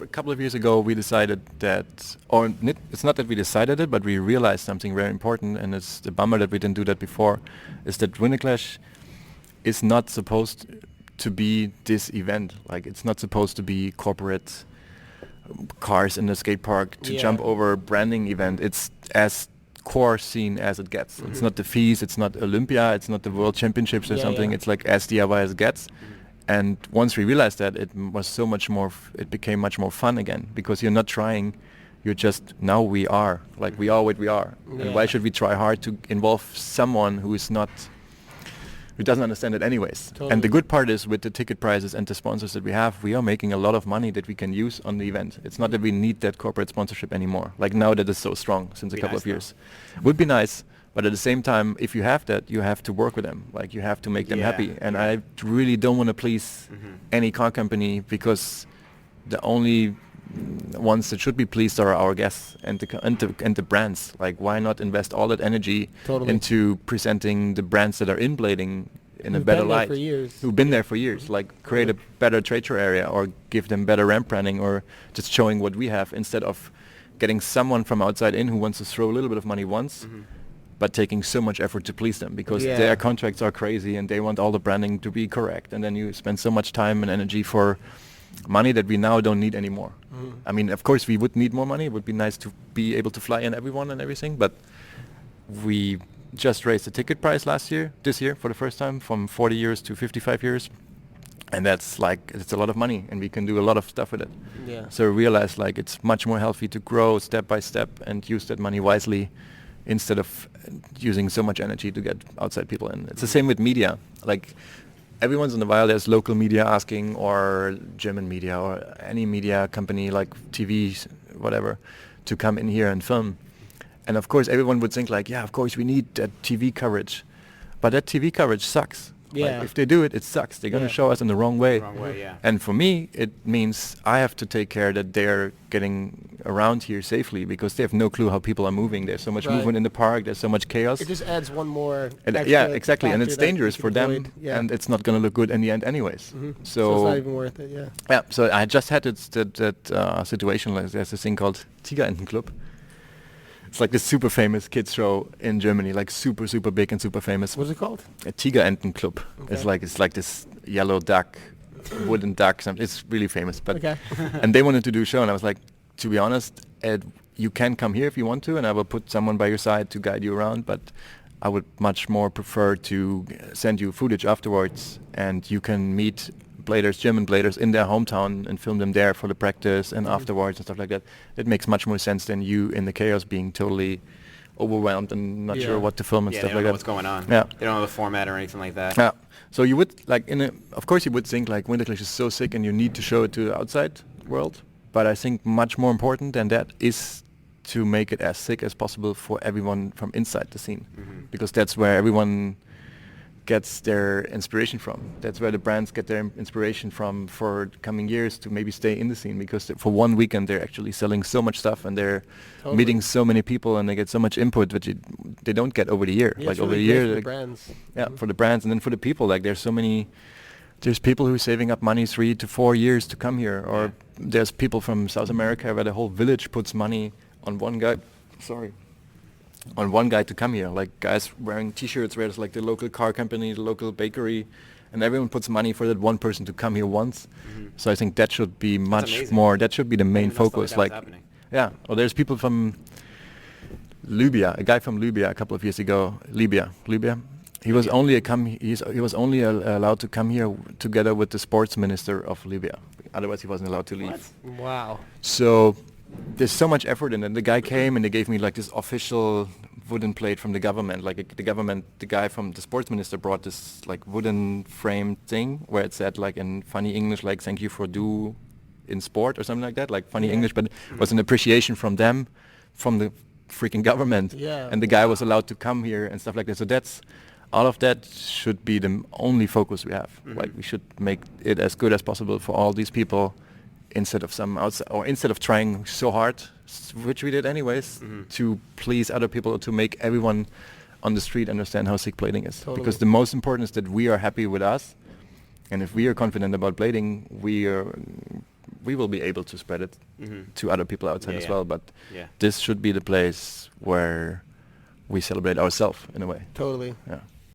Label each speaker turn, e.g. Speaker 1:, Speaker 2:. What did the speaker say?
Speaker 1: a couple of years ago we decided that, it's not that we decided it, but we realized something very important, and it's the bummer that we didn't do that before, is that Winterclash is not supposed to be this event. Like, it's not supposed to be corporate cars in the skate park to jump over branding event. It's as core scene as it gets. It's not the fees, it's not Olympia, it's not the World Championships or something. It's like as DIY as it gets. And once we realized that, it was so much more, it became much more fun again, because you're not trying, you're just, now we are, like we are what we are. And why should we try hard to involve someone who is not, who doesn't understand it anyways? Totally. And the good part is, with the ticket prices and the sponsors that we have, we are making a lot of money that we can use on the event. It's not that we need that corporate sponsorship anymore, like now that it's so strong since a couple of years. Would be nice. But at the same time, if you have that, you have to work with them. Like, you have to make them happy. And I really don't want to please any car company, because the only ones that should be pleased are our guests and the brands. Like, why not invest all that energy into presenting the brands that are in blading in a better light? Who've been there for years. Like, create a better trade show area, or give them better ramp branding, or just showing what we have, instead of getting someone from outside in who wants to throw a little bit of money once, but taking so much effort to please them, because their contracts are crazy and they want all the branding to be correct, and then you spend so much time and energy for money that we now don't need anymore. I mean, of course we would need more money. It would be nice to be able to fly in everyone and everything, but we just raised the ticket price this year for the first time, from 40 years to 55 years, and that's like, it's a lot of money, and we can do a lot of stuff with it. So we realized, like, it's much more healthy to grow step by step and use that money wisely, instead of using so much energy to get outside people in. It's the same with media. Like, every once in a while there's local media asking, or German media, or any media company, like TV, whatever, to come in here and film. And of course everyone would think, like, yeah, of course we need that TV coverage. But that TV coverage sucks. Like, if they do it, it sucks. They're going to show us in the wrong way. And for me, it means I have to take care that they're getting around here safely, because they have no clue how people are moving. There's so much movement in the park. There's so much chaos.
Speaker 2: It just adds one more.
Speaker 1: Exactly. And it's dangerous for them, and it's not going to look good in the end, anyways.
Speaker 2: So it's not even worth it.
Speaker 1: Yeah. So I just had that situation. Like, there's this thing called Tiger Club. It's like this super famous kids show in Germany, like super, super big and super famous.
Speaker 2: What's it called?
Speaker 1: A Tiger Club. It's like this yellow duck, wooden duck. It's really famous. But and they wanted to do a show, and I was like, to be honest, Ed, you can come here if you want to, and I will put someone by your side to guide you around. But I would much more prefer to send you footage afterwards, and you can meet German bladers in their hometown and film them there for the practice and afterwards and stuff like that. It makes much more sense than you in the chaos being totally overwhelmed and not sure what to film and stuff like that.
Speaker 3: They don't know what's going on. They don't know the format or anything like that.
Speaker 1: Yeah. So you would, like, of course you would think, like, Winterclash is so sick and you need to show it to the outside world. But I think much more important than that is to make it as sick as possible for everyone from inside the scene, because that's where everyone gets their inspiration from. That's where the brands get their inspiration from for coming years to maybe stay in the scene, because for one weekend they're actually selling so much stuff, and they're meeting so many people, and they get so much input which they don't get over the year.
Speaker 2: Like over the year, for the brands.
Speaker 1: For the brands, and then for the people. Like, there's people who are saving up money 3 to 4 years to come here, or there's people from South America where the whole village puts money on one guy. On one guy to come here, like guys wearing T-shirts where it's like the local car company, the local bakery, and everyone puts money for that one person to come here once. So I think that should be much more. That should be the main focus. Like, or there's people from Libya, a guy from Libya a couple of years ago. Libya. He was only he was only allowed to come here together with the sports minister of Libya. Otherwise, he wasn't allowed to leave.
Speaker 2: Wow.
Speaker 1: So there's so much effort in it. The guy came and they gave me like this official wooden plate from the government. Like the guy from the sports minister brought this like wooden frame thing where it said like in funny English, like "thank you for do in sport" or something like that, like funny English, but it was an appreciation from them, from the freaking government. And the guy was allowed to come here and stuff like that. So all of that should be the only focus we have. Like, we should make it as good as possible for all these people, instead of instead of trying so hard, which we did anyways, to please other people, to make everyone on the street understand how sick blading is. Because the most important is that we are happy with us, and if we are confident about blading, we we will be able to spread it to other people outside as well. But this should be the place where we celebrate ourselves in a way.
Speaker 2: Totally.
Speaker 1: Yeah.